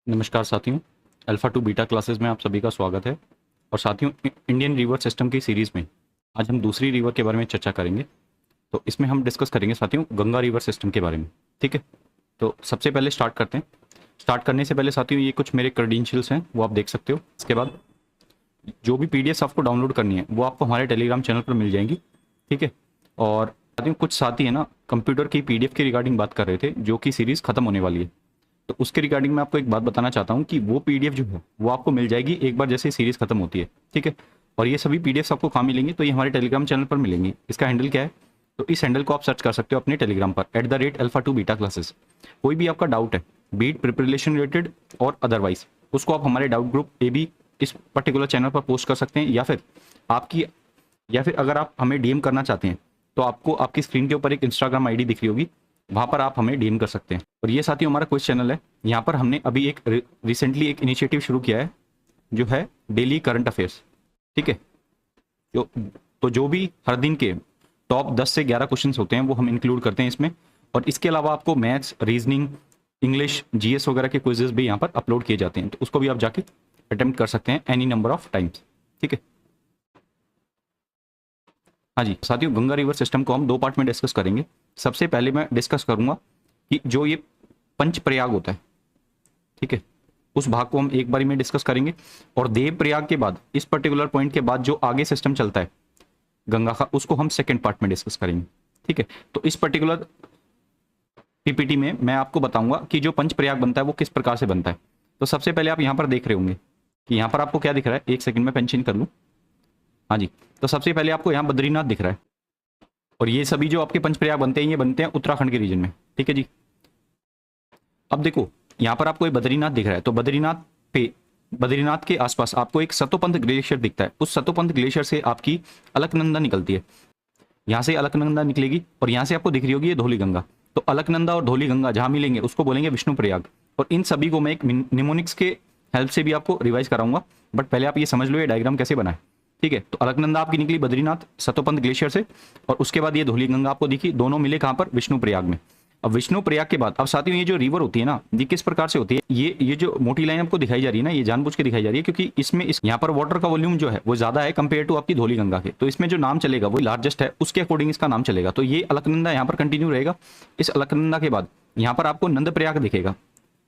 नमस्कार साथियों, alpha two beta classes में आप सभी का स्वागत है। और साथियों, इंडियन रिवर सिस्टम की सीरीज़ में आज हम दूसरी रिवर के बारे में चर्चा करेंगे। तो इसमें हम डिस्कस करेंगे साथियों गंगा रिवर सिस्टम के बारे में। ठीक है, तो सबसे पहले स्टार्ट करते हैं। स्टार्ट करने से पहले साथियों ये कुछ मेरे क्रेडेंशियल्स हैं, वो आप देख सकते हो। इसके बाद जो भी पीडीएफ आपको डाउनलोड करनी है वो आपको हमारे टेलीग्राम चैनल पर मिल जाएंगी। ठीक है, और साथियों कुछ साथी है ना कंप्यूटर की पीडीएफ की रिगार्डिंग बात कर रहे थे, जो कि सीरीज़ खत्म होने वाली है। तो उसके रिगार्डिंग मैं आपको एक बात बताना चाहता हूँ कि वो पीडीएफ जो है वो आपको मिल जाएगी एक बार जैसे सीरीज़ खत्म होती है। ठीक है, और ये सभी पीडीएफ आपको कहाँ मिलेंगी, तो ये हमारे टेलीग्राम चैनल पर मिलेंगी। इसका हैंडल क्या है, तो इस हैंडल को आप सर्च कर सकते हो अपने टेलीग्राम पर @alpha2beta classes। कोई भी आपका डाउट है बीट प्रिपरेशन रिलेटेड और अदरवाइज, उसको आप हमारे डाउट ग्रुप पे भी इस पर्टिकुलर चैनल पर पोस्ट कर सकते हैं, या फिर अगर आप हमें डीएम करना चाहते हैं तो आपको आपकी स्क्रीन के ऊपर एक इंस्टाग्राम आईडी दिख रही होगी, वहाँ पर आप हमें डीएम कर सकते हैं। और ये साथियों हमारा क्विज चैनल है। यहाँ पर हमने अभी एक रिसेंटली एक इनिशिएटिव शुरू किया है जो है डेली करंट अफेयर्स। ठीक है, जो भी हर दिन के टॉप 10 से 11 क्वेश्चंस होते हैं वो हम इंक्लूड करते हैं इसमें। और इसके अलावा आपको मैथ्स, रीजनिंग, इंग्लिश, जीएस वगैरह के क्विजेस भी यहाँ पर अपलोड किए जाते हैं, तो उसको भी आप जाके अटेम्प्ट कर सकते हैं एनी नंबर ऑफ टाइम्स। ठीक है, हाँ जी साथियों, गंगा रिवर सिस्टम को हम दो पार्ट में डिस्कस करेंगे। सबसे पहले मैं डिस्कस करूंगा कि जो ये पंच प्रयाग होता है, ठीक है, उस भाग को हम एक बारी में डिस्कस करेंगे। और देव प्रयाग के बाद इस पर्टिकुलर पॉइंट के बाद जो आगे सिस्टम चलता है गंगा का, उसको हम सेकेंड पार्ट में डिस्कस करेंगे। ठीक है, तो इस पर्टिकुलर पीपीटी में मैं आपको बताऊंगा कि जो पंच प्रयाग बनता है वो किस प्रकार से बनता है। तो सबसे पहले आप यहाँ पर देख रहे होंगे कि यहाँ पर आपको क्या दिख रहा है, एक सेकंड में पेन चेंज कर लूँ। हाँ जी, तो सबसे पहले आपको यहाँ बद्रीनाथ दिख रहा है। और ये सभी जो आपके पंचप्रयाग बनते हैं ये बनते हैं उत्तराखंड के रीजन में। ठीक है जी, अब देखो यहाँ पर आपको एक बद्रीनाथ दिख रहा है, तो बद्रीनाथ के आसपास आपको एक सतोपंथ ग्लेशियर दिखता है। उस सतोपंथ ग्लेशियर से आपकी अलकनंदा निकलती है। यहाँ से अलकनंदा निकलेगी और यहाँ से आपको दिख रही होगी ये धौली गंगा। तो अलकनंदा और धौली गंगा जहाँ मिलेंगे उसको बोलेंगे विष्णु प्रयाग। और इन सभी को मैं एक निमोनिक्स के हेल्प से भी आपको रिवाइज कराऊंगा, बट पहले आप ये समझ लो ये डायग्राम कैसे बना है। ठीक है, तो अलकनंदा आपकी निकली बद्रीनाथ सतोपंथ ग्लेशियर से, और उसके बाद ये धौली गंगा आपको दिखी, दोनों मिले कहाँ पर, विष्णु प्रयाग में। अब विष्णु प्रयाग के बाद अब साथियों ये जो रिवर होती है ना, ये किस प्रकार से होती है, ये जो मोटी लाइन आपको दिखाई जा रही है ना, ये जानबूझ के दिखाई जा रही है क्योंकि इसमें यहाँ पर वाटर का वॉल्यूम जो है वो ज्यादा है कंपेयर टू आपकी धौली गंगा के। तो इसमें जो नाम चलेगा वो लार्जेस्ट है, उसके अकॉर्डिंग इसका नाम चलेगा। तो ये अलकनंदा यहाँ पर कंटिन्यू रहेगा। इस अलकनंदा के बाद यहाँ पर आपको नंद प्रयाग दिखेगा।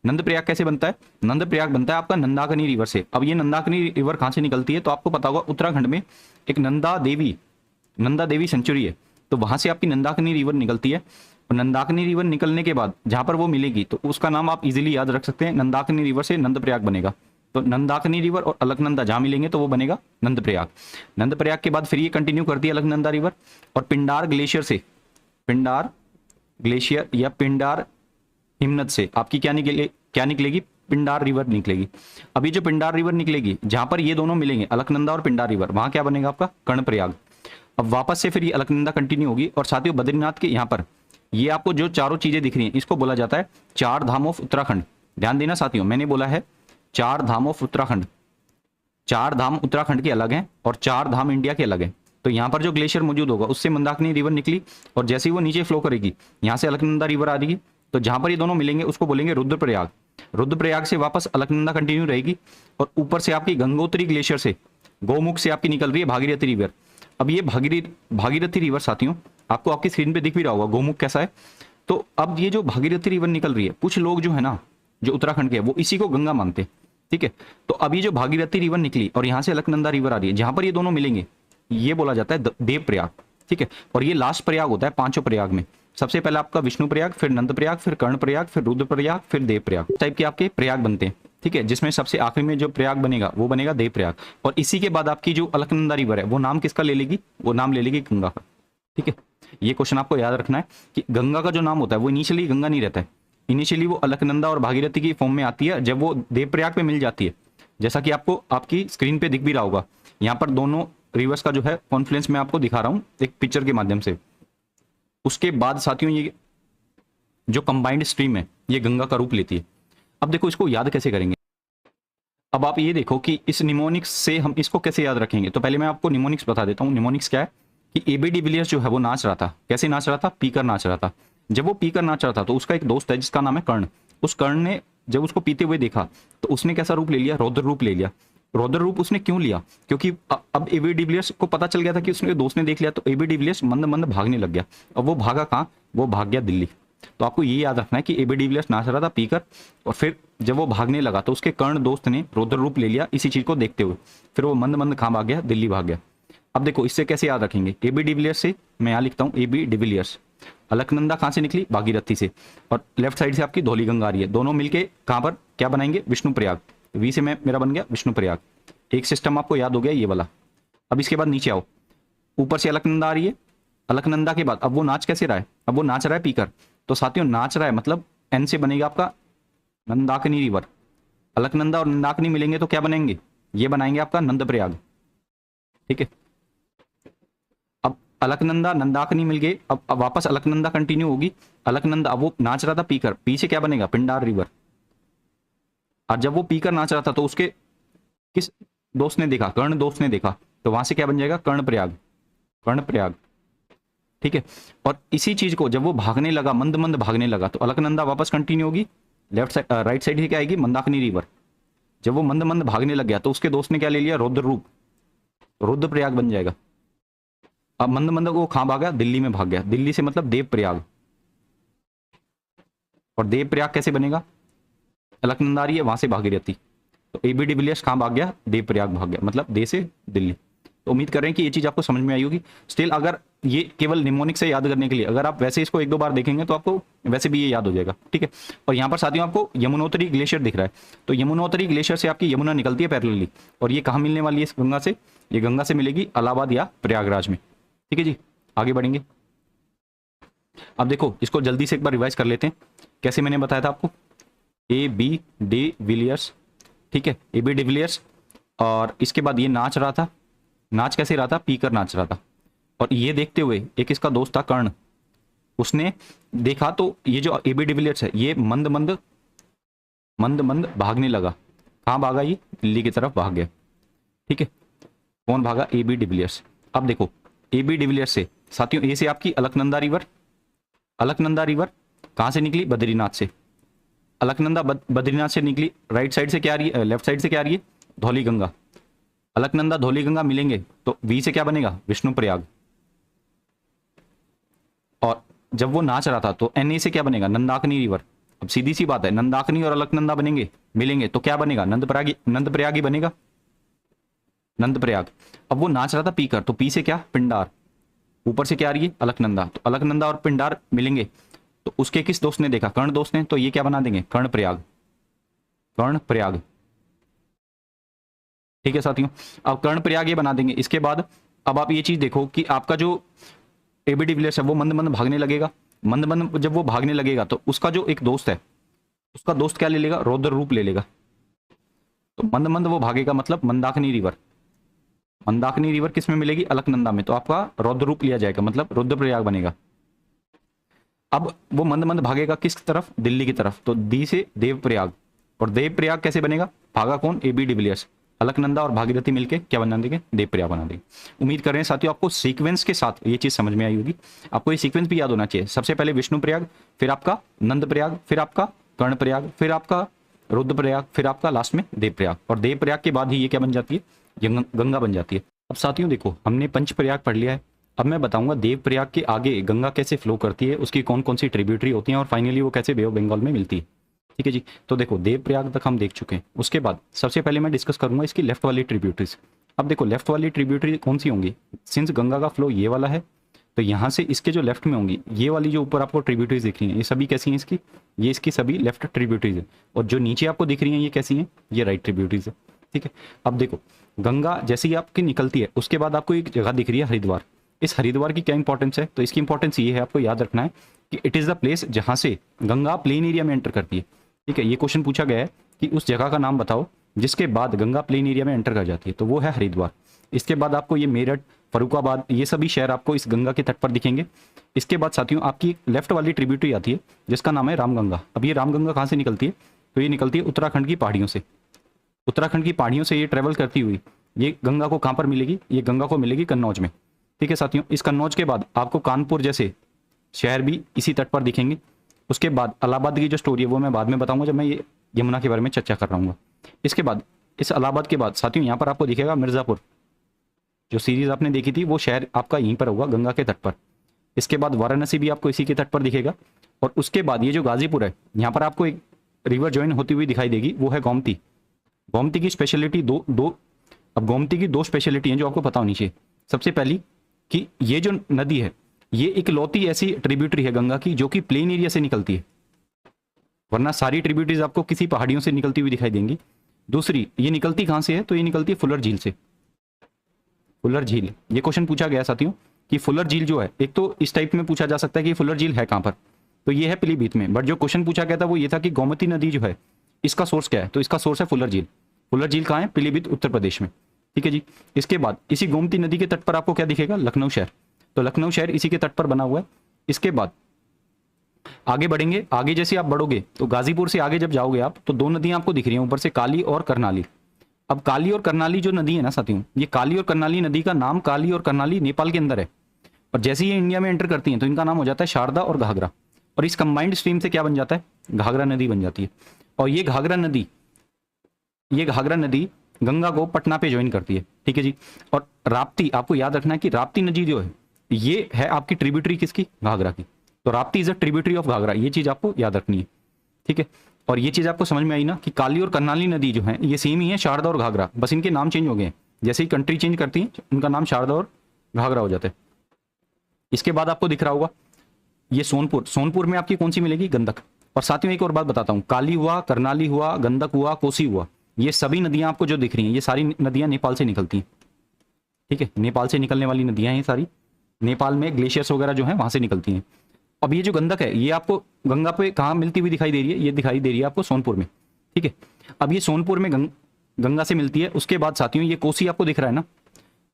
नंद प्रयाग कैसे बनता है, नंद प्रयाग बनता है आपका नंदाकनी रिवर से। अब ये नंदाकनी रिवर कहाँ से निकलती है, तो आपको पता होगा उत्तराखंड में एक नंदा देवी सेंचुरी है, तो वहां से आपकी नंदाकनी रिवर निकलती है। और नंदाकनी रिवर निकलने के बाद जहां पर वो मिलेगी तो उसका नाम आप इजीली याद रख सकते हैं, नंदाकनी रिवर से नंद प्रयाग बनेगा। तो नंदाकनी रिवर और अलकनंदा जहां मिलेंगे तो वो बनेगा नंद प्रयाग। नंद प्रयाग के बाद फिर ये कंटिन्यू करती है अलकनंदा रिवर, और पिंडार ग्लेशियर या पिंडार हिमनद से आपकी क्या निकलेगी, पिंडार रिवर निकलेगी। अभी जो पिंडार रिवर निकलेगी जहां पर ये दोनों मिलेंगे अलकनंदा और पिंडार रिवर, वहां क्या बनेगा आपका कर्णप्रयाग। अब वापस से फिर ये अलकनंदा कंटिन्यू होगी। और साथियों बद्रीनाथ के यहाँ पर ये आपको जो चारों चीजें दिख रही हैं इसको बोला जाता है चार धाम ऑफ उत्तराखंड। ध्यान देना साथियों, मैंने बोला है चार धाम ऑफ उत्तराखंड। चार धाम उत्तराखंड के अलग हैं और चार धाम इंडिया के अलग हैं। तो यहाँ पर जो ग्लेशियर मौजूद होगा उससे मंदाकिनी रिवर निकली, और जैसे ही वो नीचे फ्लो करेगी यहाँ से अलकनंदा रिवर आ जाएगी। तो जहां पर ये दोनों मिलेंगे उसको बोलेंगे रुद्रप्रयाग। रुद्रप्रयाग से वापस अलकनंदा कंटिन्यू रहेगी, और ऊपर से आपकी गंगोत्री ग्लेशियर से गौमुख से आपकी निकल रही है भागीरथी रिवर। अब ये भागीरथी रिवर साथियों आपको आपकी स्क्रीन पे दिख भी रहा होगा गौमुख कैसा है। तो अब ये जो भागीरथी रिवर निकल रही है, कुछ लोग जो है ना जो उत्तराखंड के वो इसी को गंगा मानते हैं। ठीक है, तो अब ये जो भागीरथी रिवर निकली और यहाँ से अलकनंदा रिवर आ रही है, जहां पर ये दोनों मिलेंगे ये बोला जाता है देव प्रयाग। ठीक है, और ये लास्ट प्रयाग होता है पांचों प्रयाग में। सबसे पहले आपका विष्णु प्रयाग, फिर नंद प्रयाग, फिर कर्ण प्रयाग, फिर रुद्र प्रयाग, फिर देव प्रयाग, टाइप के आपके प्रयाग बनते हैं। ठीक है, जिसमें सबसे आखिरी में जो प्रयाग बनेगा वो बनेगा देव प्रयाग। और इसी के बाद आपकी जो अलकनंदा रिवर है वो नाम किसका ले लेगी, वो नाम ले लेगी गंगा का। ठीक है, ये क्वेश्चन आपको याद रखना है कि गंगा का जो नाम होता है वो इनिशियली गंगा नहीं रहता है, इनिशियली वो अलकनंदा और भागीरथी की फॉर्म में आती है जब वो देव प्रयाग पे मिल जाती है। जैसा कि आपको आपकी स्क्रीन पे दिख भी रहा होगा, यहाँ पर दोनों रिवर्स का जो है कॉन्फ्लुएंस मैं आपको दिखा रहा हूँ एक पिक्चर के माध्यम से। उसके बाद साथियों ये जो कंबाइंड स्ट्रीम है ये गंगा का रूप लेती है। अब देखो इसको याद कैसे करेंगे। अब आप ये देखो कि इस निमोनिक्स से हम इसको कैसे याद रखेंगे। तो पहले मैं आपको निमोनिक्स बता देता हूँ। निमोनिक्स क्या है कि एबी डिविलियर्स जो है वो नाच रहा था। कैसे नाच रहा था, पीकर नाच रहा था। जब वो पीकर नाच रहा था तो उसका एक दोस्त है जिसका नाम है कर्ण। उस कर्ण ने जब उसको पीते हुए देखा उसने कैसा रूप ले लिया, रौद्र रूप ले लिया। रौद्र रूप उसने क्यों लिया, क्योंकि अब एबी डिविलियर्स को पता चल गया था कि उसने दोस्त ने देख लिया, तो एबी डिविलियर्स मंद मंद भागने लग गया। अब वो भागा कहाँ, वो भाग गया दिल्ली। तो आपको ये याद रखना है कि एबी डिविलियर्स नाच रहा था पीकर, और फिर जब वो भागने लगा तो उसके कर्ण दोस्त ने रौद्र रूप ले लिया इसी चीज को देखते हुए, फिर वो मंद मंद कहाँ भाग गया, दिल्ली भाग गया। अब देखो इससे कैसे याद रखेंगे, एबी डिविलियर्स से मैं यहाँ लिखता हूँ एबी डिविलियर्स, अलकनंदा कहाँ से निकली, भागीरथी से, और लेफ्ट साइड से आपकी धौली गंगा आ रही है, दोनों मिलके कहाँ पर क्या बनाएंगे, विष्णु प्रयाग। वी से मैं मेरा बन गया विष्णु प्रयाग। एक सिस्टम आपको याद हो गया ये वाला। अब इसके बाद नीचे आओ, ऊपर से अलकनंदा आ रही है, अलकनंदा के बाद अब वो नाच कैसे रहा है, अब वो नाच रहा है पीकर, तो साथियों नाच रहा है मतलब एन से बनेगा आपका नंदाकिनी रिवर। अलकनंदा और नंदाकिनी मिलेंगे तो क्या बनेंगे, ये बनाएंगे आपका नंद प्रयाग। ठीक है, अब अलकनंदा नंदाकिनी मिल गए, अब वापस अलकनंदा कंटिन्यू होगी। अलकनंदा, अब वो नाच रहा था पीकर, पी से क्या बनेगा, पिंडार रिवर। और जब वो पीकर नाच रहा था तो उसके किस दोस्त ने देखा, कर्ण दोस्त ने देखा, तो वहां से क्या बन जाएगा, कर्ण प्रयाग, कर्ण प्रयाग। ठीक है, और इसी चीज को जब वो भागने लगा, मंद मंद भागने लगा, तो अलकनंदा वापस कंटिन्यू होगी, लेफ्ट साइड राइट साइड से क्या आएगी, मंदाकिनी रिवर। जब वो मंद मंद भागने लग गया तो उसके दोस्त ने क्या ले लिया, रौद्र रूप, रुद्र प्रयाग बन जाएगा। अब मंद मंद वो कहां भागा, दिल्ली में भाग गया। दिल्ली से मतलब देव प्रयाग, और देव प्रयाग कैसे बनेगा, अलकनंदा आ रही है वहां से भागीरथी, तो एबी डिविलियर्स कहां भाग गया, देव प्रयाग भाग गया, मतलब दे से दिल्ली। तो उम्मीद कर रहे हैं कि ये चीज आपको समझ में आई होगी। स्टिल अगर ये केवल निमोनिक से याद करने के लिए, अगर आप वैसे इसको एक दो बार देखेंगे तो आपको वैसे भी ये याद हो जाएगा। ठीक है, और यहाँ पर साथियों आपको यमुनोत्री ग्लेशियर दिख रहा है, तो यमुनोत्री ग्लेशियर से आपकी यमुना निकलती है पैरेलली, और ये कहाँ मिलने वाली है, इस गंगा से, ये गंगा से मिलेगी इलाहाबाद या प्रयागराज में। ठीक है जी, आगे बढ़ेंगे। अब देखो इसको जल्दी से एक बार रिवाइज कर लेते हैं, कैसे मैंने बताया था आपको, ए बी डिविलियर्स। ठीक है, ए बी डिविलियर्स, और इसके बाद ये नाच रहा था, नाच कैसे रहा था, पीकर नाच रहा था, और ये देखते हुए एक इसका दोस्त था कर्ण, उसने देखा तो ये जो एबी डिविलियर्स है ये मंद मंद मंद मंद भागने लगा। कहाँ भागा, ये दिल्ली की तरफ भाग गया। ठीक है, कौन भागा, एबी डिविलियर्स। अब देखो एबी डिविलियर्स से साथियों, ए से आपकी अलकनंदा रिवर, अलकनंदा रिवर कहाँ से निकली, बद्रीनाथ से। अलकनंदा बद्रीनाथ से निकली, राइट साइड से क्या आ रही है, लेफ्ट साइड से क्या आ रही है, धौली गंगा। अलकनंदा धौली गंगा मिलेंगे तो वी से क्या बनेगा, विष्णु प्रयाग। और जब वो नाच रहा था तो एन ए से क्या बनेगा, नंदाकिनी रिवर। अब सीधी सी बात है, नंदाकिनी और अलकनंदा बनेंगे, मिलेंगे तो क्या बनेगा, नंद प्रयाग ही बनेगा, नंद प्रयाग। अब वो नाच रहा था पीकर, तो पी से क्या, पिंडार, ऊपर से क्या आ रही है, अलकनंदा, तो अलकनंदा और पिंडार मिलेंगे तो उसके किस दोस्त ने देखा, कर्ण दोस्त ने, तो ये क्या बना देंगे, कर्ण प्रयाग, कर्ण प्रयाग। ठीक है साथियों, अब कर्ण प्रयाग ये बना देंगे। इसके बाद अब आप ये चीज देखो कि आपका जो एबी डिविलियर्स है वो मंद मंद भागने लगेगा, मंद मंद जब वो भागने लगेगा तो उसका जो एक दोस्त है, उसका दोस्त क्या ले लेगा, रौद्र रूप ले लेगा। तो मंद मंद वो भागेगा मतलब मंदाकिनी रिवर, मंदाकिनी रिवर किस में मिलेगी, अलकनंदा में, तो आपका रौद्र रूप लिया जाएगा मतलब रुद्र प्रयाग बनेगा। अब वो मंद मंद भागेगा किस तरफ, दिल्ली की तरफ, तो दी से देव प्रयाग, और देव प्रयाग कैसे बनेगा, भागा कौन, एबी डिविलियर्स, अलकनंदा और भागीरथी मिलके क्या बना देंगे, देव प्रयाग बना देंगे। उम्मीद कर रहे हैं साथियों आपको सीक्वेंस के साथ ये चीज समझ में आई होगी। आपको ये सीक्वेंस भी याद होना चाहिए, सबसे पहले विष्णु प्रयाग, फिर आपका नंद प्रयाग, फिर आपका कर्ण प्रयाग, फिर आपका रुद्र प्रयाग, फिर आपका लास्ट में देव प्रयाग, और देव प्रयाग के बाद ही ये क्या बन जाती है, गंगा बन जाती है। अब साथियों देखो हमने पंच प्रयाग पढ़ लिया है, अब मैं बताऊंगा देव प्रयाग के आगे गंगा कैसे फ्लो करती है, उसकी कौन कौन सी ट्रिब्यूटरी होती हैं, और फाइनली वो कैसे बे ऑफ बंगाल में मिलती है। ठीक है जी, तो देखो देव प्रयाग तक हम देख चुके हैं। उसके बाद सबसे पहले मैं डिस्कस करूंगा इसकी लेफ्ट वाली ट्रिब्यूटरीज। अब देखो लेफ्ट वाली ट्रिब्यूटरी कौन सी होंगी, सिंस गंगा का फ्लो ये वाला है तो यहाँ से इसके जो लेफ्ट में होंगी, ये वाली जो ऊपर आपको ट्रिब्यूटरीज दिख रही हैं, ये सभी कैसी हैं इसकी, ये इसकी सभी लेफ्ट ट्रिब्यूटरीज है, और जो नीचे आपको दिख रही हैं ये कैसी हैं, ये राइट ट्रिब्यूटरीज है। ठीक है, अब देखो गंगा जैसे ही आपकी निकलती है उसके बाद आपको एक जगह दिख रही है हरिद्वार। इस हरिद्वार की क्या इंपॉर्टेंस है, तो इसकी इंपॉर्टेंस ये है, आपको याद रखना है कि इट इज़ द प्लेस जहाँ से गंगा प्लेन एरिया में एंटर करती है। ठीक है, ये क्वेश्चन पूछा गया है कि उस जगह का नाम बताओ जिसके बाद गंगा प्लेन एरिया में एंटर कर जाती है, तो वो है हरिद्वार। इसके बाद आपको ये मेरठ, फरुखाबाद, ये सभी शहर आपको इस गंगा के तट पर दिखेंगे। इसके बाद साथियों आपकी लेफ्ट वाली ट्रिब्यूटरी आती है जिसका नाम है रामगंगा। अब ये रामगंगा कहाँ से निकलती है, तो ये निकलती है उत्तराखंड की पहाड़ियों से। उत्तराखंड की पहाड़ियों से ये ट्रेवल करती हुई ये गंगा को कहाँ पर मिलेगी, ये गंगा को मिलेगी कन्नौज में। ठीक है साथियों, इस कन्नौज के बाद आपको कानपुर जैसे शहर भी इसी तट पर दिखेंगे। उसके बाद इलाहाबाद की जो स्टोरी है वो मैं बाद में बताऊंगा जब मैं ये यमुना के बारे में चर्चा कर रहा हूँ। इसके बाद इस इलाहाबाद के बाद साथियों यहाँ पर आपको दिखेगा मिर्ज़ापुर, जो सीरीज आपने देखी थी वो शहर आपका यहीं पर होगा गंगा के तट पर। इसके बाद वाराणसी भी आपको इसी के तट पर दिखेगा। और उसके बाद ये जो गाजीपुर है, यहाँ पर आपको एक रिवर ज्वाइन होती हुई दिखाई देगी, वो है गोमती। गोमती की स्पेशलिटी अब गोमती की दो स्पेशलिटी हैं जो आपको पता होनी चाहिए। सबसे पहली कि ये जो नदी है ये इकलौती ऐसी ट्रिब्यूटरी है गंगा की जो कि प्लेन एरिया से निकलती है, वरना सारी ट्रिब्यूटरीज आपको किसी पहाड़ियों से निकलती हुई दिखाई देंगी। दूसरी, ये निकलती कहाँ से है, तो ये निकलती है फुलर झील से। फुलर झील, ये क्वेश्चन पूछा गया साथियों कि फुलर झील जो है, एक तो इस टाइप में पूछा जा सकता है कि फुलर झील है कहाँ पर, तो ये है पीलीभीत में। बट जो क्वेश्चन पूछा गया था वो ये था कि गोमती नदी जो है इसका सोर्स क्या है, तो इसका सोर्स है फुलर झील। फुलर झील कहाँ है, पीलीभीत उत्तर प्रदेश में। ठीक है जी। इसके बाद इसी गोमती नदी के तट पर आपको क्या दिखेगा, लखनऊ शहर। तो लखनऊ शहर इसी के तट पर बना हुआ है। इसके बाद आगे बढ़ेंगे, आगे जैसे आप बढ़ोगे तो गाजीपुर से आगे जब जाओगे आप तो दो नदियां आपको दिख रही हैं ऊपर से, काली और करनाली। अब काली और करनाली जो नदी है ना साथियों, ये काली और करनाली नदी का नाम काली और करनाली नेपाल के अंदर है, और जैसे ही ये इंडिया में एंटर करती हैं तो इनका नाम हो जाता है शारदा और घाघरा, और इस कंबाइंड स्ट्रीम से क्या बन जाता है, घाघरा नदी बन जाती है। और ये घाघरा नदी गंगा को पटना पे ज्वाइन करती है। ठीक है जी। और राप्ती, आपको याद रखना है कि राप्ती नदी जो है ये है आपकी ट्रिब्यूटरी किसकी, घाघरा की। तो Rapti is a tributary of Ghaghara, ये चीज आपको याद रखनी है। ठीक है। और ये चीज आपको समझ में आई ना कि काली और करनाली नदी जो है ये सेम ही है, शारदा और घाघरा, बस इनके नाम चेंज हो गए हैं। जैसे ही कंट्री चेंज करती है उनका नाम शारदा और घाघरा हो जाता है। इसके बाद आपको दिख रहा होगा ये सोनपुर में आपकी कौन सी मिलेगी, गंडक। और साथियों एक और बात बताता हूँ, काली हुआ, करनाली हुआ, गंडक हुआ, कोसी हुआ, ये सभी नदियां आपको जो दिख रही हैं ये सारी नदियां नेपाल से निकलती हैं। ठीक है, नेपाल से निकलने वाली नदियां हैं सारी, नेपाल में ग्लेशियर्स वगैरह जो है वहां से निकलती हैं। अब ये जो गंडक है ये आपको गंगा पे कहाँ मिलती हुई दिखाई दे रही है, ये दिखाई दे रही है आपको सोनपुर में। ठीक है। अब ये सोनपुर में गंगा से मिलती है। उसके बाद साथियों ये कोसी आपको दिख रहा है ना,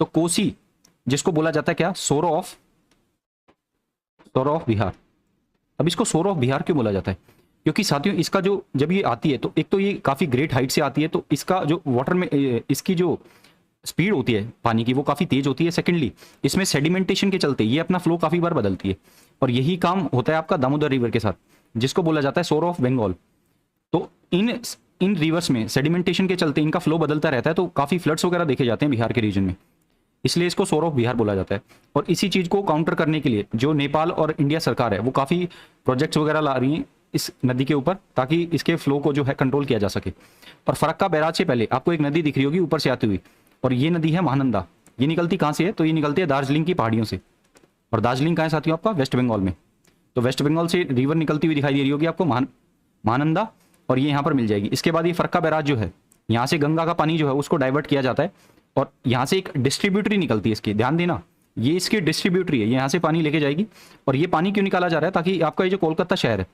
तो कोसी जिसको बोला जाता है क्या, सोरो ऑफ बिहार। अब इसको सोरो ऑफ बिहार क्यों बोला जाता है, क्योंकि साथियों इसका जो जब ये आती है तो एक तो ये काफी ग्रेट हाइट से आती है, तो इसका जो वाटर में इसकी जो स्पीड होती है पानी की वो काफी तेज होती है। सेकेंडली इसमें सेडिमेंटेशन के चलते ये अपना फ्लो काफी बार बदलती है, और यही काम होता है आपका दामोदर रिवर के साथ, जिसको बोला जाता है सोरो ऑफ बंगाल। तो इन रिवर्स में सेडिमेंटेशन के चलते इनका फ्लो बदलता रहता है, तो काफी फ्लड्स वगैरह देखे जाते हैं बिहार के रीजन में, इसलिए इसको सोरो ऑफ बिहार बोला जाता है। और इसी चीज को काउंटर करने के लिए जो नेपाल और इंडिया सरकार है वो काफी प्रोजेक्ट्स वगैरह ला रही है इस नदी के ऊपर, ताकि इसके फ्लो को जो है कंट्रोल किया जा सके। और फरक्का बैराज से पहले आपको एक नदी दिख रही होगी ऊपर से आती हुई, और ये नदी है महानंदा। ये निकलती कहाँ से है, तो ये निकलती है दार्जिलिंग की पहाड़ियों से। और दार्जिलिंग कहाँ है साथियों, आपका वेस्ट बंगाल में। तो वेस्ट बंगाल से रिवर निकलती हुई दिखाई दे रही होगी आपको महानंदा, और ये यहाँ पर मिल जाएगी। इसके बाद ये फरक्का बैराज जो है, यहाँ से गंगा का पानी जो है उसको डाइवर्ट किया जाता है, और यहाँ से एक डिस्ट्रीब्यूटरी निकलती है इसकी, ध्यान देना ये इसकी डिस्ट्रीब्यूटरी है, ये यहाँ से पानी लेके जाएगी। और ये पानी क्यों निकाला जा रहा है, ताकि आपका ये जो कोलकाता शहर है,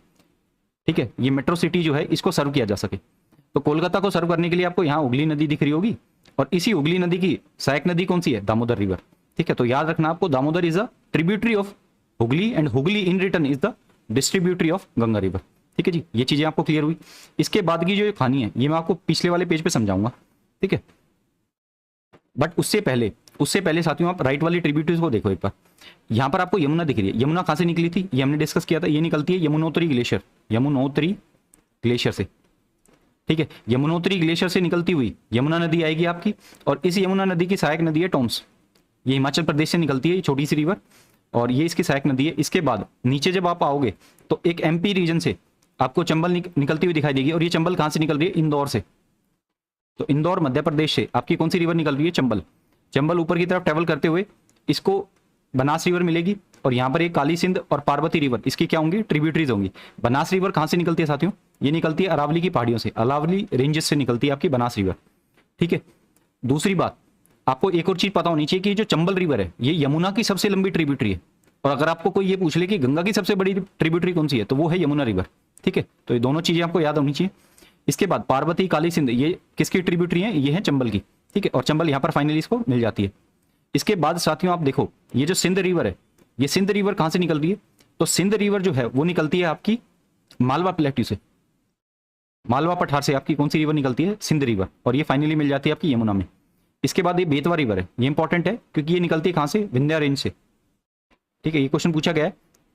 ठीक है, ये मेट्रो सिटी जो है इसको सर्व किया जा सके। तो कोलकाता को सर्व करने के लिए आपको यहाँ हुगली नदी दिख रही होगी, और इसी हुगली नदी की सहायक नदी कौन सी है, दामोदर रिवर। ठीक है, तो याद रखना आपको, Damodar is a tributary of Hooghly, and Hooghly in return is the distributary of Ganga river. ठीक है जी, ये चीजें आपको क्लियर हुई। इसके बाद की जो कहानी है ये मैं आपको पिछले वाले पेज पे समझाऊंगा। ठीक है, बट उससे पहले साथियों आप राइट वाली ट्रिब्यूटरीज को देखो एक बार। यहाँ पर आपको यमुना दिख रही है। यमुना कहाँ से निकली थी, ये हमने डिस्कस किया था, ये निकलती है यमुनोत्री ग्लेशियर से। ठीक है, यमुनोत्री ग्लेशियर से निकलती हुई यमुना नदी आएगी आपकी, और इस यमुना नदी की सहायक नदी है टॉम्स। ये हिमाचल प्रदेश से निकलती है, ये छोटी सी रिवर, और ये इसकी सहायक नदी है। इसके बाद नीचे जब आप आओगे तो एक एमपी रीजन से आपको चंबल निकलती हुई दिखाई देगी, और ये चंबल कहाँ से निकल रही है, इंदौर से। तो इंदौर मध्य प्रदेश से आपकी कौन सी रिवर निकल रही है, चंबल ऊपर की तरफ ट्रेवल करते हुए इसको बनास रिवर मिलेगी, और यहाँ पर एक काली सिंध और पार्वती रिवर इसकी क्या होंगी, ट्रिब्यूटरीज होंगी। बनास रिवर कहाँ से निकलती है साथियों, ये निकलती है अरावली की पहाड़ियों से, अरावली रेंजेस से निकलती है आपकी बनास रिवर। ठीक है, दूसरी बात आपको एक और चीज पता होनी चाहिए कि जो चंबल रिवर है ये यमुना की सबसे लंबी ट्रिब्यूटरी है, और अगर आपको कोई ये पूछ ले कि गंगा की सबसे बड़ी ट्रिब्यूटरी कौन सी है, तो वो है यमुना रिवर। ठीक है, तो ये दोनों चीजें आपको याद होनी चाहिए। इसके बाद पार्वती, काली सिंध, ये किसकी ट्रिब्यूटरी है, ये है चंबल की। ठीक है, और चंबल यहाँ पर फाइनली इसको मिल जाती है। इसके बाद साथियों आप देखो ये जो सिंध रिवर है, ये सिंध रिवर कहाँ से निकल रही है, तो सिंध रिवर जो है वो निकलती है आपकी मालवा प्लेट्यू से, मालवा पठार से आपकी कौन सी रिवर निकलती है, सिंध रिवर, और ये फाइनली मिल जाती है आपकी यमुना में। इसके बाद ये बेतवा रिवर है, ये इंपॉर्टेंट है क्योंकि ये निकलती है कहाँ से, विंध्या रेंज से। ठीक है, ये क्वेश्चन पूछा गया है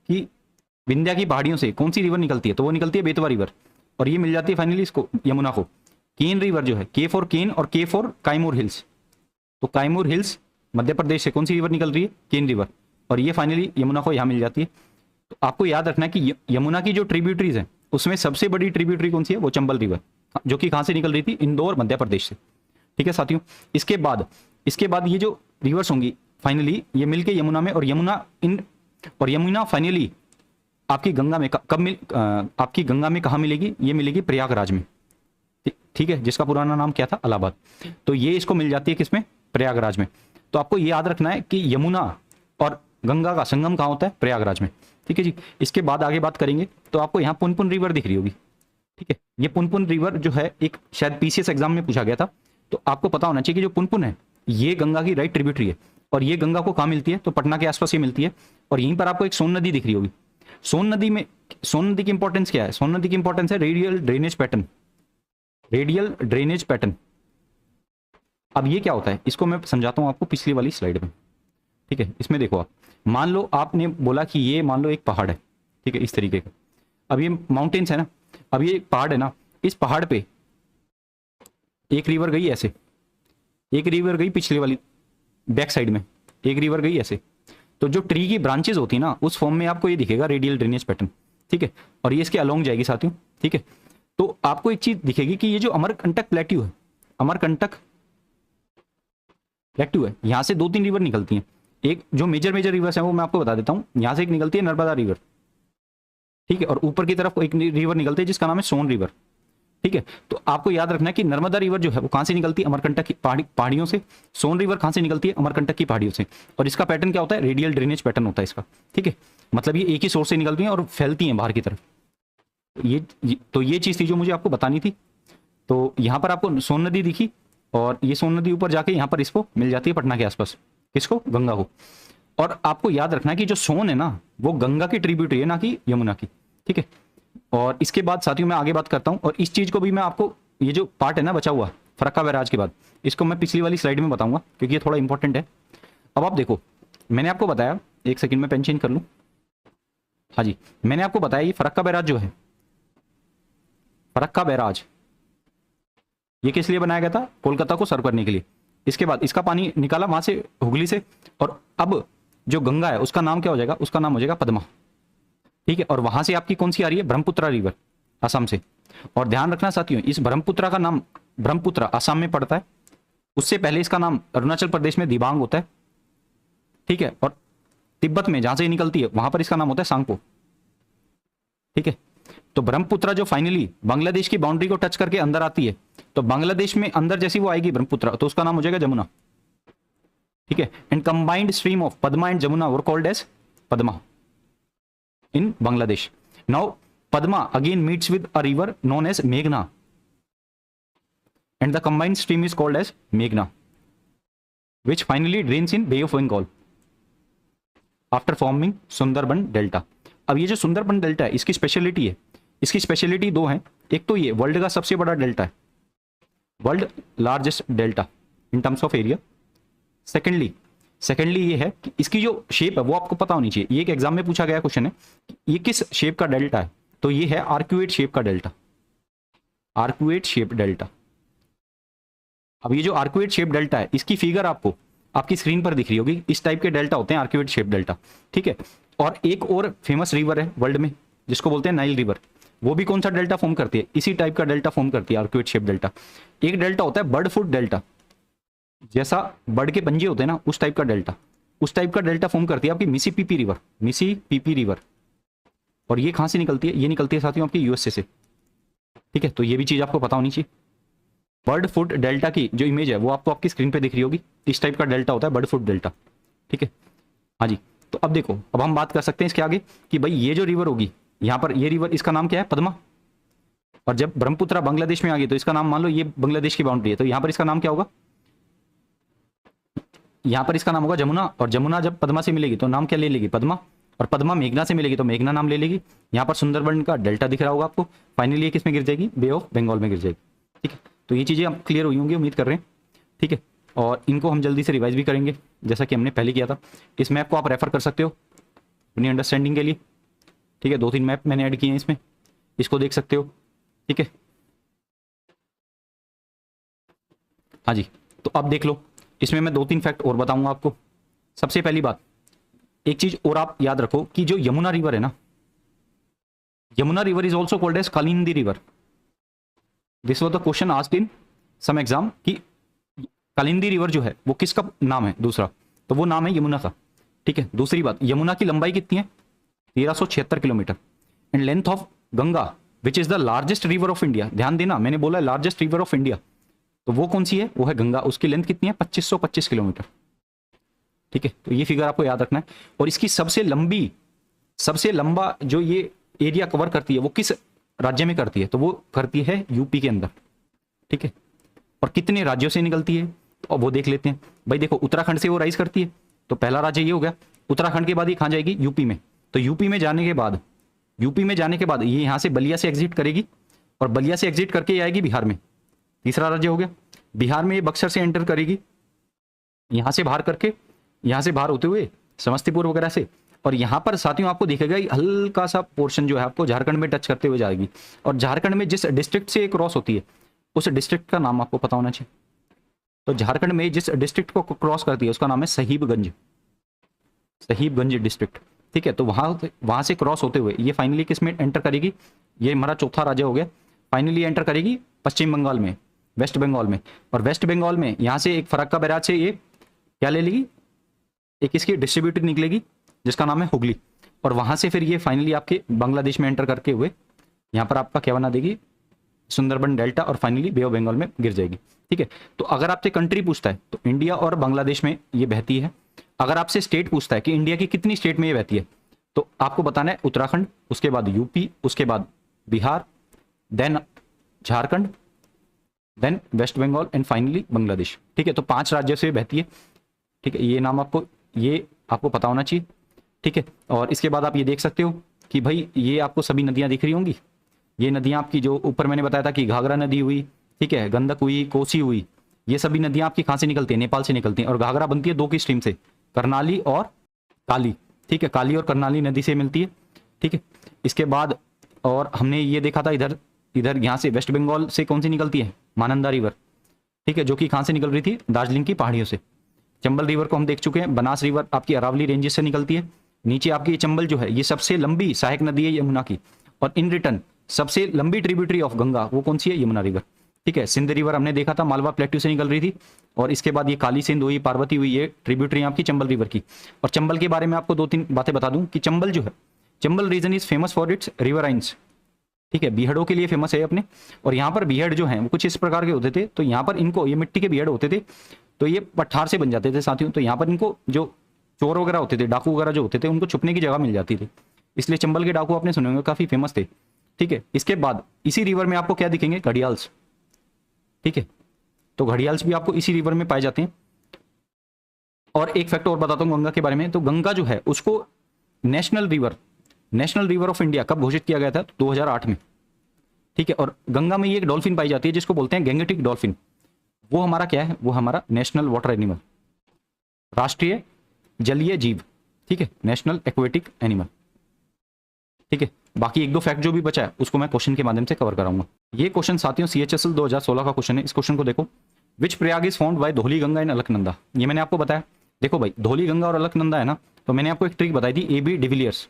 कि विंध्या की पहाड़ियों से कौन सी रिवर निकलती है, तो वो निकलती है बेतवा रिवर, और ये मिल जाती है फाइनली इसको, यमुना को। केन रिवर जो है, के फॉर केन और के फॉर काइमोर हिल्स, तो काइमोर हिल्स मध्य प्रदेश से कौन सी रिवर निकल रही है, केन रिवर, और ये फाइनली यमुना को यहाँ मिल जाती है। तो आपको याद रखना है कि यमुना की जो ट्रिब्यूटरीज है उसमें सबसे बड़ी ट्रिब्यूटरी कौन सी है, वो चंबल रिवर, जो कि कहाँ से निकल रही थी, इंदौर मध्य प्रदेश से। ठीक है साथियों, इसके बाद ये जो रिवर्स होंगी फाइनली ये मिलके यमुना में, और यमुना फाइनली आपकी गंगा में आपकी गंगा में कहाँ मिलेगी, ये मिलेगी प्रयागराज में। ठीक है, जिसका पुराना नाम क्या था, इलाहाबाद। तो ये इसको मिल जाती है किसमें, प्रयागराज में। तो आपको ये याद रखना है कि यमुना और गंगा का संगम कहाँ होता है, प्रयागराज में। ठीक है जी, इसके बाद आगे बात करेंगे तो आपको यहाँ पुनपुन रिवर दिख रही होगी। ठीक है, ये पुनपुन रिवर जो है एक शायद पीसीएस एग्जाम में पूछा गया था, तो आपको पता होना चाहिए कि जो पुनपुन है ये गंगा की राइट ट्रिब्यूटरी है, और ये गंगा को कहाँ मिलती है, तो पटना के आसपास ही मिलती है। और यहीं पर आपको एक सोन नदी दिख रही होगी। सोन नदी की इंपॉर्टेंस क्या है, सोन नदी की इंपॉर्टेंस है radial drainage pattern, radial drainage pattern. अब ये क्या होता है, इसको मैं समझाता हूं आपको पिछली वाली स्लाइड में। ठीक है, इसमें देखो आप, मान लो आपने बोला कि ये मान लो एक पहाड़ है, ठीक है, इस तरीके का। अब ये माउंटेन्स है ना, अब ये पहाड़ है ना, इस पहाड़ पे एक रिवर गई ऐसे, एक रिवर गई पिछले वाली बैक साइड में, एक रिवर गई ऐसे। तो जो ट्री की ब्रांचेस होती है ना, उस फॉर्म में आपको ये दिखेगा रेडियल ड्रेनेज पैटर्न। ठीक है, और ये इसके अलोंग जाएगी साथियों। ठीक है, तो आपको एक चीज दिखेगी कि ये जो अमरकंटक प्लेट्यू है, अमरकंटक प्लेट्यू है, यहां से 2-3 रिवर निकलती हैं। एक जो मेजर रिवर्स है वो मैं आपको बता देता हूं, यहां से एक निकलती है नर्मदा रिवर। ठीक है, और ऊपर की तरफ एक रिवर निकलती है जिसका नाम है सोन रिवर। ठीक है, तो आपको याद रखना है कि नर्मदा रिवर जो है वो कहां से निकलती है, अमरकंटक की पहाड़ियों से। सोन रिवर कहां से निकलती है, अमरकंटक की पहाड़ियों से। और इसका पैटर्न क्या होता है, रेडियल ड्रेनेज पैटर्न होता है इसका। ठीक है, मतलब ये एक ही सोर्स से निकलती हैं और फैलती हैं बाहर की तरफ। तो ये चीज थी जो मुझे आपको बतानी थी। तो यहाँ पर आपको सोन नदी दिखी, और ये सोन नदी ऊपर जाके यहाँ पर इसको मिल जाती है पटना के आसपास, किसको, गंगा को। और आपको याद रखना है कि जो सोन है ना वो गंगा की ट्रिब्यूटरी है, ना कि यमुना की। ठीक है, और इसके बाद साथियों मैं आगे बात करता हूं, और इस चीज को भी मैं आपको, ये जो पार्ट है ना बचा हुआ फरक्का बैराज के बाद, इसको मैं पिछली वाली स्लाइड में बताऊंगा क्योंकि ये थोड़ा इंपॉर्टेंट है। अब आप देखो, मैंने आपको बताया, एक सेकंड में पेन चेंज कर लूं। हाँ जी, मैंने आपको बताया ये फरक्का बैराज जो है, फरक्का बैराज ये किस लिए बनाया गया था, कोलकाता को सर्व करने के लिए। इसके बाद इसका पानी निकाला वहां से, हुगली से, और अब जो गंगा है उसका नाम क्या हो जाएगा, उसका नाम हो जाएगा पद्मा। ठीक है, और वहां से आपकी कौन सी आ रही है, ब्रह्मपुत्रा रिवर, असम से। और ध्यान रखना साथियों, इस ब्रह्मपुत्रा का नाम, ब्रह्मपुत्रा असम में पड़ता है, उससे पहले इसका नाम अरुणाचल प्रदेश में दिबांग होता है। ठीक है, और तिब्बत में जहां से निकलती है वहां पर इसका नाम होता है सांगपो। ठीक है, तो ब्रह्मपुत्रा जो फाइनली बांग्लादेश की बाउंड्री को टच करके अंदर आती है, तो बांग्लादेश में अंदर जैसी वो आएगी ब्रह्मपुत्रा, तो उसका नाम हो जाएगा जमुना। ठीक है, and combined stream of Padma and Jamuna were called as Padma in Bangladesh. Now, Padma again meets with a river known as Meghna, and the combined stream is called as Meghna, which finally drains in Bay of Bengal after forming Sundarban Delta. अब ये जो Sundarban delta है इसकी speciality है, इसकी speciality दो हैं। एक तो ये वर्ल्ड का सबसे बड़ा डेल्टा है, world largest delta in terms of area. Secondly ये है कि इसकी जो शेप है वो आपको पता होनी चाहिए। ये एक एग्जाम में पूछा गया क्वेश्चन है, ये किस शेप का डेल्टा है, तो ये है आर्क्यूएट शेप का डेल्टा, आर्क्यूएट शेप डेल्टा। अब ये जो आर्क्यूएट शेप डेल्टा है इसकी फिगर आपको आपकी स्क्रीन पर दिख रही होगी। इस टाइप के डेल्टा होते हैं आर्क्यूएट शेप डेल्टा। ठीक है, और एक और फेमस रिवर है वर्ल्ड में जिसको बोलते हैं नाइल रिवर, वो भी कौन सा डेल्टा फॉर्म करती है, इसी टाइप का डेल्टा फॉर्म करती है, आर्क्यूएट शेप डेल्टा। एक डेल्टा होता है बर्ड फुट डेल्टा, जैसा बर्ड के पंजे होते हैं ना उस टाइप का डेल्टा, उस टाइप का डेल्टा फॉर्म करती है आपकी मिसिसिपी रिवर, मिसिसिपी रिवर। और ये कहां से निकलती है, ये निकलती है साथियों आपकी यूएसए से। ठीक है, तो ये भी चीज आपको पता होनी चाहिए। बर्ड फुट डेल्टा की जो इमेज है वो आपको आपकी स्क्रीन पे दिख रही होगी, इस टाइप का डेल्टा होता है बर्ड फुट डेल्टा। ठीक है, हाँ जी, तो अब देखो, अब हम बात कर सकते हैं इसके आगे कि भाई ये जो रिवर होगी यहाँ पर, ये रिवर इसका नाम क्या है, पद्मा। और जब ब्रह्मपुत्रा बांग्लादेश में आ गई तो इसका नाम, मान लो ये बांग्लादेश की बाउंड्री है, तो यहाँ पर इसका नाम क्या होगा, यहाँ पर इसका नाम होगा जमुना। और जमुना जब पद्मा से मिलेगी तो नाम क्या ले लेगी, पद्मा। और पद्मा मेघना से मिलेगी तो मेघना नाम ले लेगी। यहाँ पर सुंदरबन का डेल्टा दिख रहा होगा आपको, फाइनली ये किस में गिर जाएगी, बे ऑफ बंगाल में गिर जाएगी। ठीक है, तो ये चीज़ें अब क्लियर हुई होंगी उम्मीद कर रहे हैं। ठीक है, और इनको हम जल्दी से रिवाइज भी करेंगे जैसा कि हमने पहले किया था। इस मैप को आप रेफर कर सकते हो अपनी अंडरस्टैंडिंग के लिए। ठीक है, 2-3 मैप मैंने ऐड किए हैं इसमें, इसको देख सकते हो। ठीक है, हाँ जी, तो अब देख लो, इसमें मैं 2-3 फैक्ट और बताऊंगा आपको। सबसे पहली बात, एक चीज और आप याद रखो कि जो यमुना रिवर है ना, Yamuna river is also called as Kalindi river. This was the question asked in some exam कि कालिंदी रिवर जो है वो किसका नाम है दूसरा, तो वो नाम है यमुना का। ठीक है, दूसरी बात, यमुना की लंबाई कितनी है? 1376 kilometre. And length of Ganga which is the largest river of India, ध्यान देना मैंने बोला लार्जेस्ट रिवर ऑफ इंडिया, तो वो कौन सी है? वो है गंगा। उसकी लेंथ कितनी है? 2525 किलोमीटर। ठीक है, तो ये फिगर आपको याद रखना है। और इसकी सबसे लंबा जो ये एरिया कवर करती है वो किस राज्य में करती है? तो वो करती है यूपी के अंदर। ठीक है, और कितने राज्यों से निकलती है तो वो देख लेते हैं। भाई देखो, उत्तराखंड से वो राइज करती है, तो पहला राज्य ये हो गया। उत्तराखंड के बाद ये कहाँ जाएगी? यूपी में। तो यूपी में जाने के बाद ये यहाँ से बलिया से एग्जिट करेगी, और बलिया से एग्जिट करके ये आएगी बिहार में, तीसरा राज्य हो गया। बिहार में ये बक्सर से एंटर करेगी, यहाँ से बाहर होते हुए समस्तीपुर वगैरह से, और यहाँ पर साथियों आपको दिखेगा हल्का सा पोर्शन जो है आपको झारखंड में टच करते हुए जाएगी। और झारखंड में जिस डिस्ट्रिक्ट से क्रॉस होती है उस डिस्ट्रिक्ट का नाम आपको पता होना चाहिए। तो झारखंड में जिस डिस्ट्रिक्ट को क्रॉस करती है उसका नाम है साहिबगंज डिस्ट्रिक्ट। ठीक है, तो वहां से क्रॉस होते हुए ये फाइनली किस में एंटर करेगी? ये हमारा चौथा राज्य हो गया। फाइनली एंटर करेगी पश्चिम बंगाल में, वेस्ट बंगाल में। और वेस्ट बंगाल में यहाँ से एक फरक्का बैराज से ये क्या ले लेगी? एक इसकी डिस्ट्रीब्यूटर निकलेगी जिसका नाम है हुगली, और वहां से फिर ये फाइनली आपके बांग्लादेश में एंटर करके हुए यहाँ पर आपका क्या बना देगी? सुंदरबन डेल्टा, और फाइनली बे ऑफ बंगाल में गिर जाएगी। ठीक है, तो अगर आपसे कंट्री पूछता है तो इंडिया और बांग्लादेश में ये बहती है। अगर आपसे स्टेट पूछता है कि इंडिया की कितनी स्टेट में ये बहती है, तो आपको बताना है उत्तराखंड, उसके बाद यूपी, उसके बाद Bihar, then Jharkhand, then west Bengal, and finally Bangladesh. ठीक है, तो 5 राज्यों से बहती है। ठीक है, ये नाम आपको पता होना चाहिए। ठीक है, और इसके बाद आप ये देख सकते हो कि भाई ये आपको सभी नदियां दिख रही होंगी। ये नदियां आपकी जो ऊपर मैंने बताया था कि घाघरा नदी हुई, ठीक है, गंडक हुई, कोसी हुई, ये सभी नदियां आपकी कहाँ से निकलती है? नेपाल से निकलती हैं। और घाघरा बनती है 2 की स्ट्रीम से, करनाली और काली। ठीक है, काली और करनाली नदी से मिलती है। ठीक है, इसके बाद और हमने ये देखा था इधर यहाँ से वेस्ट बंगाल से कौन सी निकलती है? महानंदा रिवर। ठीक है, जो कि कहाँ से निकल रही थी? दार्जिलिंग की पहाड़ियों से। चंबल रिवर को हम देख चुके हैं। बनास रिवर आपकी अरावली रेंजेस से निकलती है। नीचे आपकी ये चंबल जो है ये सबसे लंबी सहायक नदी है यमुना की, और इन रिटर्न सबसे लंबी ट्रिब्यूटरी ऑफ गंगा वो कौन सी है? यमुना रिवर। ठीक है, सिंध रिवर हमने देखा था मालवा प्लेट्यू से निकल रही थी, और इसके बाद ये काली सिंध हुई, पार्वती हुई, ये ट्रिब्यूटरी आपकी चंबल रिवर की। और चंबल के बारे में आपको 2-3 बातें बता दूं कि चंबल जो है, Chambal region is famous for its ravines. ठीक है, बीहड़ों के लिए फेमस है अपने। और यहाँ पर बीहड़ जो है वो कुछ इस प्रकार के होते थे, तो यहाँ पर इनको, ये मिट्टी के बीहड़ होते थे, तो ये पठार से बन जाते थे साथियों। तो यहाँ पर इनको जो चोर वगैरह होते थे, डाकू वगैरह जो होते थे, उनको छुपने की जगह मिल जाती थी, इसलिए चंबल के डाकू आपने सुने होंगे, काफी फेमस थे। ठीक है, इसके बाद इसी रिवर में आपको क्या दिखेंगे? घड़ियाल्स। ठीक है, तो घड़ियाल्स भी आपको इसी रिवर में पाए जाते हैं। और एक फैक्ट और बताता हूँ गंगा के बारे में, तो गंगा जो है उसको नेशनल रिवर ऑफ इंडिया कब घोषित किया गया था? 2008 में। ठीक है, और गंगा में ये एक डॉल्फिन पाई जाती है जिसको बोलते हैं गैंगेटिक डॉल्फिन। वो हमारा क्या है? वो हमारा नेशनल वाटर एनिमल, राष्ट्रीय जलीय जीव। ठीक है, नेशनल एक्वेटिक एनिमल। ठीक है, बाकी 1-2 फैक्ट जो भी बचा है उसको मैं क्वेश्चन के माध्यम से कवर कराऊंगा। ये क्वेश्चन साथियों CHSL 2016 का क्वेश्चन है। इस क्वेश्चन को देखो, which Prayag is found by Dhauli Ganga in Alaknanda. ये मैंने आपको बताया। देखो भाई, धौली गंगा और अलकनंदा है ना, तो मैंने आपको एक ट्रिक बताई थी, AB डिविलियर्स।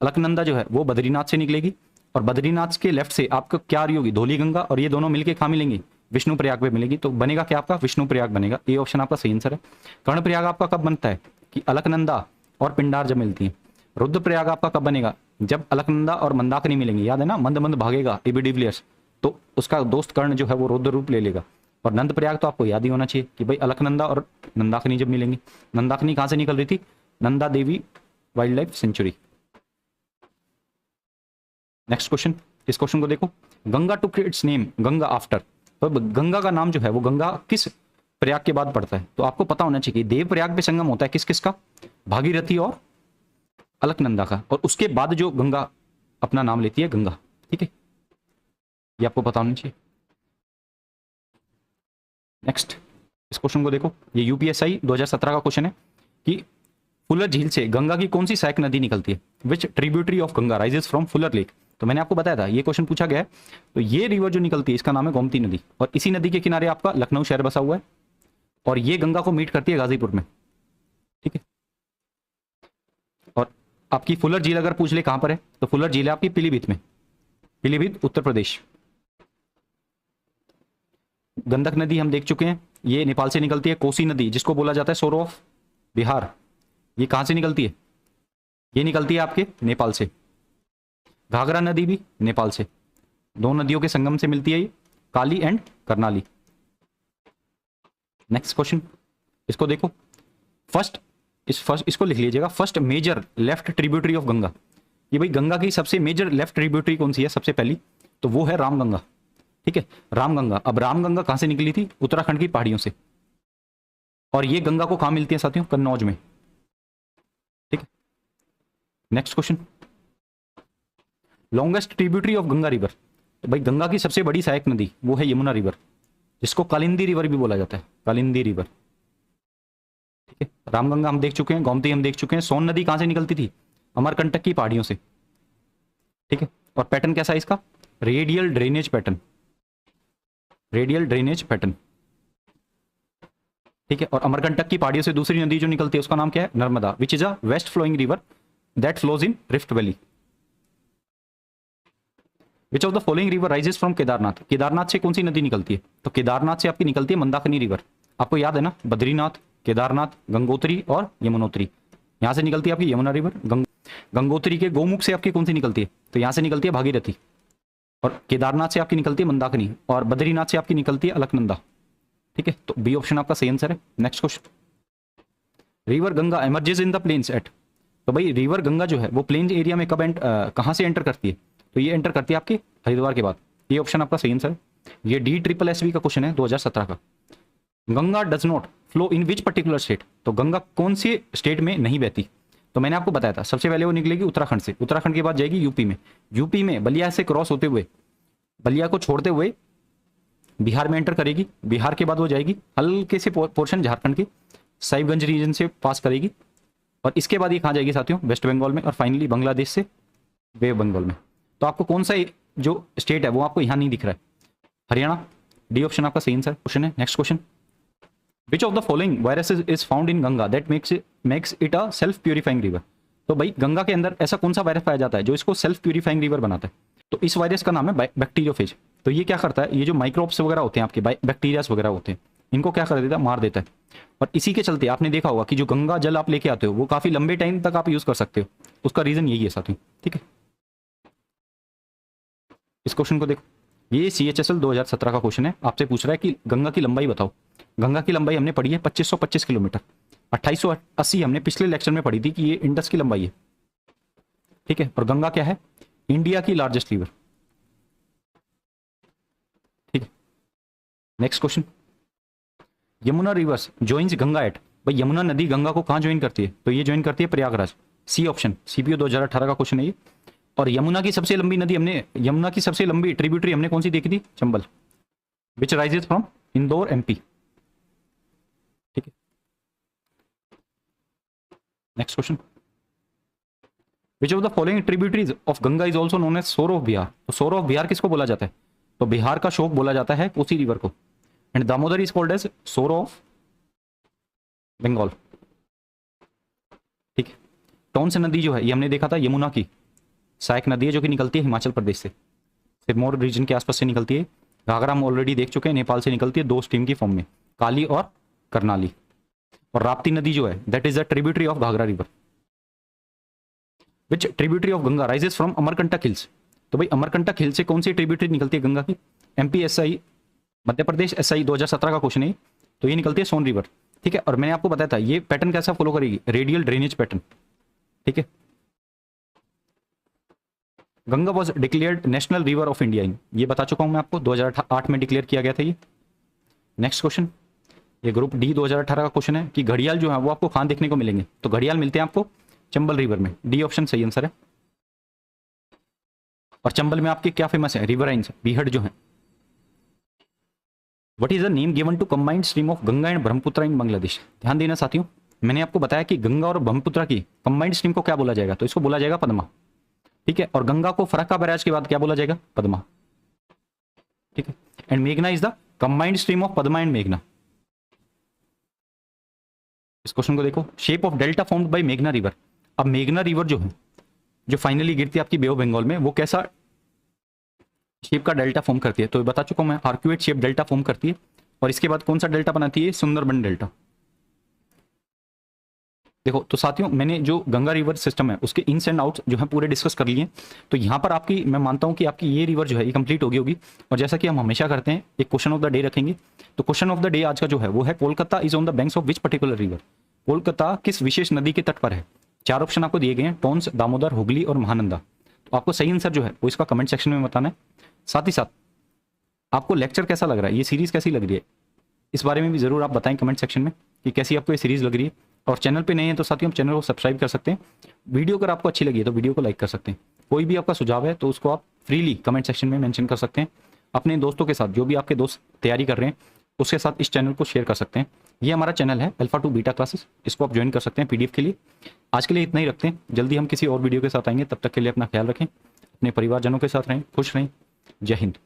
अलकनंदा जो है वो बद्रीनाथ से निकलेगी, और बद्रीनाथ के लेफ्ट से आपको क्या आ रही होगी? धौली गंगा, और ये दोनों मिलकर कहाँ मिलेंगी? विष्णु प्रयाग पे मिलेगी। तो बनेगा क्या आपका? विष्णु प्रयाग बनेगा। ये ऑप्शन आपका सही आंसर है। कर्ण प्रयाग आपका कब बनता है? कि अलकनंदा और पिंडार जब मिलती है। रुद्र प्रयाग आपका कब बनेगा? जब अलकनंदा और मंदाकिनी मिलेंगे। याद है ना, मंद मंद भागेगा, AB डिविलियर्स, तो उसका दोस्त कर्ण जो है वो रुद्र रूप ले लेगा। और नंद प्रयाग तो आपको याद ही होना चाहिए कि भाई अलकनंदा और नंदाकिनी जब मिलेंगी। नंदाकिनी कहाँ से निकल रही थी? Nanda Devi wildlife sanctuary. Next question, इस क्वेश्चन को देखो, Ganga took its name Ganga after. तो गंगा का नाम जो है वो गंगा किस प्रयाग के बाद पड़ता है? तो आपको पता होना चाहिए कि देव प्रयाग पे संगम होता है किस किस का? भागीरथी और अलकनंदा का। और उसके बाद जो गंगा अपना नाम लेती है गंगा। ठीक है, ये आपको पता होना चाहिए। नेक्स्ट, इस क्वेश्चन को देखो, ये UPSI 2017 का क्वेश्चन है कि फुलर झील से गंगा की कौन सी सहायक नदी निकलती है? Which tributary of Ganga rises from Fuller lake. तो मैंने आपको बताया था ये क्वेश्चन पूछा गया है। तो ये रिवर जो निकलती है इसका नाम है गोमती नदी, और इसी नदी के किनारे आपका लखनऊ शहर बसा हुआ है, और ये गंगा को मीट करती है गाजीपुर में, ठीक है। और आपकी फुलर झील अगर पूछ ले कहां पर है, तो फुलर झील है आपकी पीलीभीत में, पीलीभीत उत्तर प्रदेश। गंडक नदी हम देख चुके हैं, ये नेपाल से निकलती है। कोसी नदी जिसको बोला जाता है सोर ऑफ बिहार, ये कहां से निकलती है, ये निकलती है आपके नेपाल से। घाघरा नदी भी नेपाल से, दो नदियों के संगम से मिलती है ये, Kali and Karnali. Next question, इसको देखो। फर्स्ट इसको लिख लीजिएगा, first major left tributary of Ganga. ये भाई गंगा की सबसे मेजर लेफ्ट ट्रिब्यूटरी कौन सी है सबसे पहली, तो वो है रामगंगा, ठीक है, रामगंगा। अब रामगंगा कहां से निकली थी, उत्तराखंड की पहाड़ियों से, और ये गंगा को कहां मिलती है साथियों, कन्नौज में, ठीक है। Next question, longest tributary of Ganga river. तो भाई गंगा की सबसे बड़ी सहायक नदी वो है यमुना रिवर, जिसको कालिंदी रिवर भी बोला जाता है, कालिंदी रिवर, ठीक है। रामगंगा हम देख चुके हैं, गोमती हम देख चुके हैं। सोन नदी कहां से निकलती थी, अमरकंटक की पहाड़ियों से, ठीक है। और पैटर्न कैसा है इसका, radial drainage pattern, radial drainage pattern, ठीक है। और अमरकंटक की पहाड़ियों से दूसरी नदी जो निकलती है उसका नाम क्या है, Narmada, which is a west flowing river that flows in rift valley. Which of the following river rises from Kedarnath. Kedarnath से कौन सी नदी निकलती है, तो केदारनाथ से आपकी निकलती है मंदाकिनी रिवर। आपको याद है ना, बद्रीनाथ, केदारनाथ, गंगोत्री और यमुनोत्री, यहां से निकलती है आपकी यमुना रिवर। गंगोत्री के गोमुख से आपकी कौन सी निकलती है, तो यहां से निकलती है भागीरथी, और केदारनाथ से आपकी निकलती है मंदाकिनी, और बद्रीनाथ से आपकी निकलती है अलकनंदा, ठीक है। तो बी ऑप्शन आपका सही आंसर है। Next question, river Ganga emerges in the plains at. तो भाई रिवर गंगा जो है वो प्लेन्स एरिया में कब कहां से एंटर करती है, तो ये एंटर करती है आपके हरिद्वार के बाद। ये ऑप्शन आपका सही आंसर है। ये DSSB का क्वेश्चन है 2017 का। Ganga does not flow in which particular state. तो गंगा कौन से स्टेट में नहीं बहती, तो मैंने आपको बताया था सबसे पहले वो निकलेगी उत्तराखंड से, उत्तराखंड के बाद जाएगी यूपी में, यूपी में बलिया से क्रॉस होते हुए, बलिया को छोड़ते हुए बिहार में एंटर करेगी, बिहार के बाद वो जाएगी हल्के से पोर्शन झारखंड के साहिबगंज रीजन से पास करेगी, और इसके बाद ये कहाँ जाएगी साथियों, वेस्ट बंगाल में, और फाइनली बांग्लादेश से वे बंगाल में। तो आपको कौन सा जो स्टेट है वो आपको यहां नहीं दिख रहा है, हरियाणा। डी ऑप्शन आपका सही आंसर क्वेश्चन है। Next question, which of the following virus is found in Ganga that makes it a self purifying river. तो भाई गंगा के अंदर ऐसा कौन सा वायरस पाया जाता है जो इसको सेल्फ प्यूरिफाइंग रिवर बनाता है, तो इस वायरस का नाम है बैक्टीरियोफेज। तो ये क्या करता है, ये जो माइक्रोब्स वगैरह होते हैं आपके, बैक्टीरियास वगैरह होते हैं, इनको क्या कर देता है, मार देता है। और इसी के चलते आपने देखा होगा कि जो गंगा जल आप लेके आते हो वो काफी लंबे टाइम तक आप यूज कर सकते हो, उसका रीजन यही है साथियों, ठीक है। इस क्वेश्चन को देखो, ये CHSL 2017 का क्वेश्चन है, आपसे पूछ रहा है कि गंगा की लंबाई बताओ। गंगा की लंबाई हमने पढ़ी है 2525 किलोमीटर, 2880 हमने पिछले लेक्चर में पढ़ी थी कि ये इंडस की लंबाई है, ठीक है। और गंगा क्या है, इंडिया की लार्जेस्ट रिवर, ठीक है। Next question, Yamuna rivers joins Ganga at. भाई यमुना नदी गंगा को कहां ज्वाइन करती है, तो ये ज्वाइन करती है प्रयागराज, सी ऑप्शन, CPO 2018 का क्वेश्चन है ये। और यमुना की सबसे लंबी नदी यमुना की सबसे लंबी ट्रिब्यूटरी हमने कौन सी देखी थी, Chambal, which rises from Indore MP, ठीक है। Next question, which of the following tributaries of Ganga is also known as sorrow of Bihar. तो सोर ऑफ बिहार किसको बोला जाता है, तो बिहार का शोक बोला जाता है कोसी रिवर को, and Damodar is called as sorrow of Bengal, ठीक है। टोंस नदी जो है ये हमने देखा था यमुना की सहायक नदी है, जो कि निकलती है हिमाचल प्रदेश से, सिरमौर रीजन के आसपास से निकलती है। घाघरा हम ऑलरेडी देख चुके हैं, नेपाल से निकलती है, दो स्ट्रीम की फॉर्म में, काली और करनाली। और राप्ती नदी जो है that is the tributary of Ghaghara river. Which tributary of Ganga rises from Amarkantak hills. तो भाई अमरकंटक हिल से कौन सी ट्रिब्यूटरी निकलती है गंगा की, MP SI Madhya Pradesh SI 2017 का क्वेश्चन है, तो ये निकलती है सोन रिवर, ठीक है। और मैंने आपको बताया था ये पैटर्न कैसा फॉलो करेगी, रेडियल ड्रेनेज पैटर्न, ठीक है। Ganga was declared national river of India in, ये बता चुका हूं मैं आपको, 2008 में डिक्लेयर किया गया था ये। नेक्स्ट क्वेश्चन, ये ग्रुप D 2018 का क्वेश्चन है कि घड़ियाल जो है वो आपको कहां देखने को मिलेंगे, तो घड़ियाल मिलते हैं आपको चंबल रिवर में, डी ऑप्शन सही आंसर है। और चंबल में आपके क्या फेमस है, रिवराइंस, बीहड़ जो है। What is the name given to combined stream of Ganga and Brahmaputra in Bangladesh. ध्यान देना साथियों, मैंने आपको बताया कि गंगा और ब्रह्मपुत्र की कंबाइंड स्ट्रीम को क्या बोला जाएगा, तो इसको बोला जाएगा पद्मा। ठीक है, और गंगा को फरक्का बैराज के बाद क्या बोला जाएगा? पद्मा। ठीक है, एंड मेघना is the combined stream of Padma and मेघना। इस क्वेश्चन को देखो, shape of delta formed by मेघना रिवर। अब मेघना रिवर जो है, जो फाइनली गिरती है आपकी बे ऑफ बंगाल में, वो कैसा शेप का डेल्टा फॉर्म करती है? तो बता चुका हूं मैं, आर्क्यूएट शेप डेल्टा फॉर्म करती है। और इसके बाद कौन सा डेल्टा बनाती है? सुंदरबन डेल्टा। देखो तो साथियों, मैंने जो गंगा रिवर सिस्टम है उसके इन्स एंड आउट्स जो है पूरे डिस्कस कर लिए। तो यहाँ पर आपकी, मैं मानता हूँ कि आपकी ये रिवर जो है ये कंप्लीट हो गई होगी। और जैसा कि हम हमेशा करते हैं, एक क्वेश्चन ऑफ द डे रखेंगे। तो क्वेश्चन ऑफ द डे आज का जो है वो है, Kolkata is on the banks of which particular river. Kolkata किस विशेष नदी के तट पर है? 4 ऑप्शन आपको दिए गए हैं, टोन्स, दामोदर, हुगली और महानंदा। तो आपको सही आंसर जो है वो इसका कमेंट सेक्शन में बताना है। साथ ही साथ आपको लेक्चर कैसा लग रहा है, ये सीरीज कैसी लग रही है, इस बारे में भी जरूर आप बताएं कमेंट सेक्शन में कि कैसी आपको ये सीरीज लग रही है। और चैनल पे नए हैं तो साथियों चैनल को सब्सक्राइब कर सकते हैं। वीडियो अगर आपको अच्छी लगी है तो वीडियो को लाइक कर सकते हैं। कोई भी आपका सुझाव है तो उसको आप फ्रीली कमेंट सेक्शन में मेंशन कर सकते हैं। अपने दोस्तों के साथ, जो भी आपके दोस्त तैयारी कर रहे हैं, उसके साथ इस चैनल को शेयर कर सकते हैं। ये हमारा चैनल है अल्फा टू बीटा क्लासेस, इसको आप ज्वाइन कर सकते हैं पीडीएफ के लिए। आज के लिए इतना ही रखते हैं, जल्दी हम किसी और वीडियो के साथ आएंगे। तब तक के लिए अपना ख्याल रखें, अपने परिवारजनों के साथ रहें, खुश रहें। जय हिंद।